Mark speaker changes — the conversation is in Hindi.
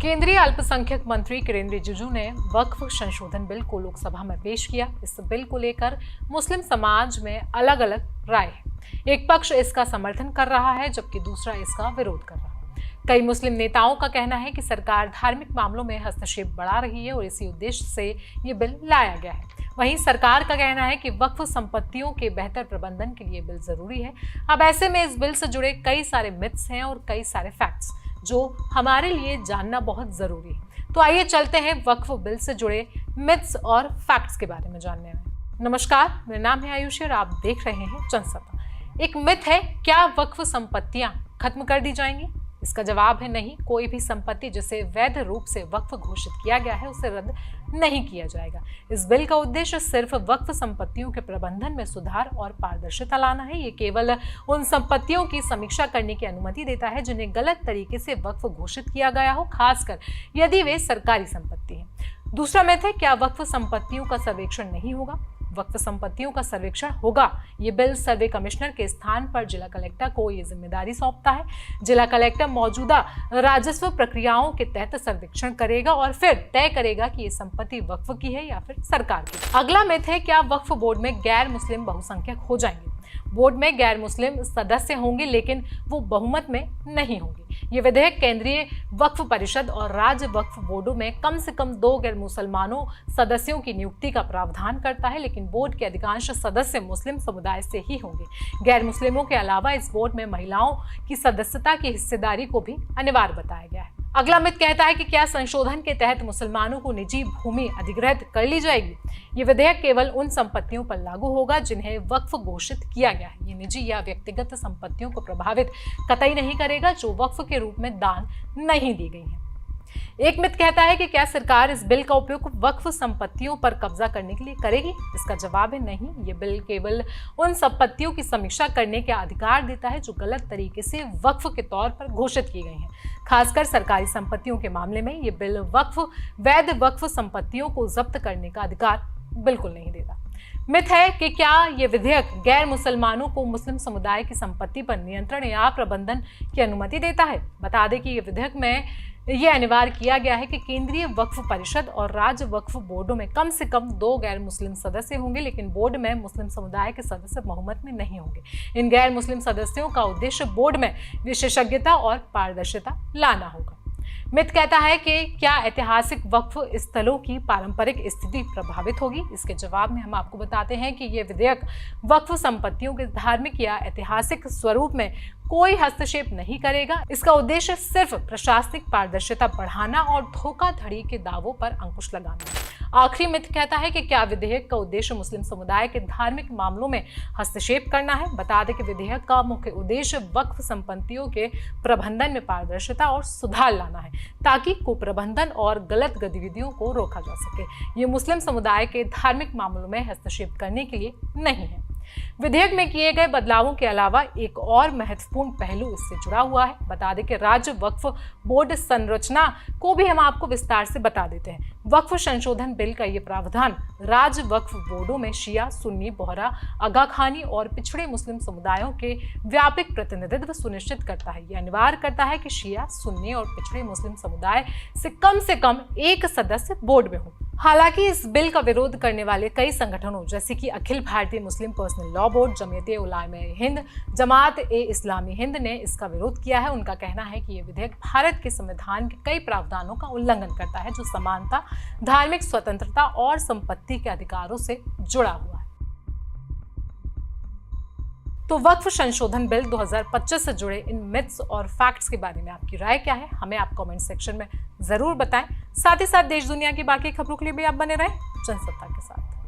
Speaker 1: केंद्रीय अल्पसंख्यक मंत्री किरेन रिजिजू ने वक्फ संशोधन बिल को लोकसभा में पेश किया। इस बिल को लेकर मुस्लिम समाज में अलग अलग राय है। एक पक्ष इसका समर्थन कर रहा है जबकि दूसरा इसका विरोध कर रहा है। कई मुस्लिम नेताओं का कहना है कि सरकार धार्मिक मामलों में हस्तक्षेप बढ़ा रही है और इसी उद्देश्य से ये बिल लाया गया है। वहीं सरकार का कहना है कि वक्फ संपत्तियों के बेहतर प्रबंधन के लिए बिल जरूरी है। अब ऐसे में इस बिल से जुड़े कई सारे मिथ्स हैं और कई सारे फैक्ट्स जो हमारे लिए जानना बहुत जरूरी है। तो आइए चलते हैं वक्फ बिल से जुड़े मिथ्स और फैक्ट्स के बारे में जानने में। नमस्कार, मेरा नाम है आयुषी और आप देख रहे हैं जनसत्ता। एक मिथ है, क्या वक्फ संपत्तियां खत्म कर दी जाएंगी? इसका जवाब है नहीं। कोई भी संपत्ति जिसे वैध रूप से वक्फ घोषित किया गया है उसे रद्द नहीं किया जाएगा। इस बिल का उद्देश्य सिर्फ वक्फ संपत्तियों के प्रबंधन में सुधार और पारदर्शिता लाना है। ये केवल उन संपत्तियों की समीक्षा करने की अनुमति देता है जिन्हें गलत तरीके से वक्फ घोषित किया गया हो, खासकर यदि वे सरकारी संपत्ति है। दूसरा मिथ है, क्या वक्फ संपत्तियों का सर्वेक्षण नहीं होगा? वक्फ संपत्तियों का सर्वेक्षण होगा। ये बिल सर्वे कमिश्नर के स्थान पर जिला कलेक्टर को ये जिम्मेदारी सौंपता है। जिला कलेक्टर मौजूदा राजस्व प्रक्रियाओं के तहत सर्वेक्षण करेगा और फिर तय करेगा कि ये संपत्ति वक्फ की है या फिर सरकार की। अगला मिथ है, क्या वक्फ बोर्ड में गैर मुस्लिम बहुसंख्यक हो जाएंगे? बोर्ड में गैर मुस्लिम सदस्य होंगे लेकिन वो बहुमत में नहीं होंगे। ये विधेयक केंद्रीय वक्फ परिषद और राज्य वक्फ बोर्डों में कम से कम 2 गैर मुसलमानों सदस्यों की नियुक्ति का प्रावधान करता है, लेकिन बोर्ड के अधिकांश सदस्य मुस्लिम समुदाय से ही होंगे। गैर मुस्लिमों के अलावा इस बोर्ड में महिलाओं की सदस्यता की हिस्सेदारी को भी अनिवार्य बताया गया है। अगला मिथ कहता है कि क्या संशोधन के तहत मुसलमानों को निजी भूमि अधिग्रहित कर ली जाएगी? ये विधेयक केवल उन संपत्तियों पर लागू होगा जिन्हें वक्फ घोषित किया गया है। ये निजी या व्यक्तिगत संपत्तियों को प्रभावित कतई नहीं करेगा जो वक्फ के रूप में दान नहीं दी गई है। एक मिथ कहता है कि क्या सरकार इस बिल का उपयोग वक्फ संपत्तियों पर कब्जा करने के लिए करेगी? इसका जवाब है नहीं। ये बिल केवल उन संपत्तियों की समीक्षा करने का अधिकार देता है जो गलत तरीके से वक्फ के तौर पर घोषित की गई हैं। खासकर सरकारी संपत्तियों के मामले में ये बिल वैध वक्फ संपत्तियों को जब्त करने का अधिकार बिल्कुल नहीं देता। मिथ है कि क्या ये विधेयक गैर मुसलमानों को मुस्लिम समुदाय की संपत्ति पर नियंत्रण या प्रबंधन की अनुमति देता है? बता दें कि ये विधेयक में यह अनिवार्य किया गया है कि केंद्रीय वक्फ परिषद और राज्य वक्फ बोर्डों में कम से कम 2 गैर मुस्लिम सदस्य होंगे, लेकिन बोर्ड में मुस्लिम समुदाय के सदस्य बहुमत में नहीं होंगे। इन गैर मुस्लिम सदस्यों का उद्देश्य बोर्ड में विशेषज्ञता और पारदर्शिता लाना होगा। मिथ कहता है कि क्या ऐतिहासिक वक्फ स्थलों की पारंपरिक स्थिति प्रभावित होगी? इसके जवाब में हम आपको बताते हैं कि यह विधेयक वक्फ संपत्तियों के धार्मिक या ऐतिहासिक स्वरूप में कोई हस्तक्षेप नहीं करेगा। इसका उद्देश्य सिर्फ प्रशासनिक पारदर्शिता बढ़ाना और धोखाधड़ी के दावों पर अंकुश लगाना है। आखिरी मिथ कहता है कि क्या विधेयक का उद्देश्य मुस्लिम समुदाय के धार्मिक मामलों में हस्तक्षेप करना है? बता दें कि विधेयक का मुख्य उद्देश्य वक्फ संपत्तियों के प्रबंधन में पारदर्शिता और सुधार लाना है ताकि कुप्रबंधन और गलत गतिविधियों को रोका जा सके। ये मुस्लिम समुदाय के धार्मिक मामलों में हस्तक्षेप करने के लिए नहीं है। विधेयक में किए गए बदलावों के अलावा एक और महत्वपूर्ण पहलू इससे जुड़ा हुआ है। बता दें कि राज्य वक्फ बोर्ड संरचना को भी हम आपको विस्तार से बता देते हैं। वक्फ संशोधन बिल का ये प्रावधान राज्य वक्फ बोर्डों में शिया, सुन्नी, बोहरा, आगा खानी और पिछड़े मुस्लिम समुदायों के व्यापक प्रतिनिधित्व सुनिश्चित करता है। ये अनिवार्य करता है कि शिया, सुन्नी और पिछड़े मुस्लिम समुदाय से कम एक सदस्य बोर्ड में हो। हालांकि इस बिल का विरोध करने वाले कई संगठनों जैसे कि Akhil Bharatiya Muslim Personal Law Board, Jamiat Ulama Hind, जमात ए इस्लामी हिंद ने इसका विरोध किया है। उनका कहना है कि यह विधेयक भारत के संविधान के कई प्रावधानों का उल्लंघन करता है जो समानता, धार्मिक स्वतंत्रता और संपत्ति के अधिकारों से जुड़ा हुआ है। तो वक्फ संशोधन बिल 2025 से जुड़े इन मिथ्स और फैक्ट्स के बारे में आपकी राय क्या है? हमें आप कमेंट सेक्शन में जरूर बताएं। साथ ही साथ देश दुनिया की बाकी खबरों के लिए भी आप बने रहें जनसत्ता के साथ।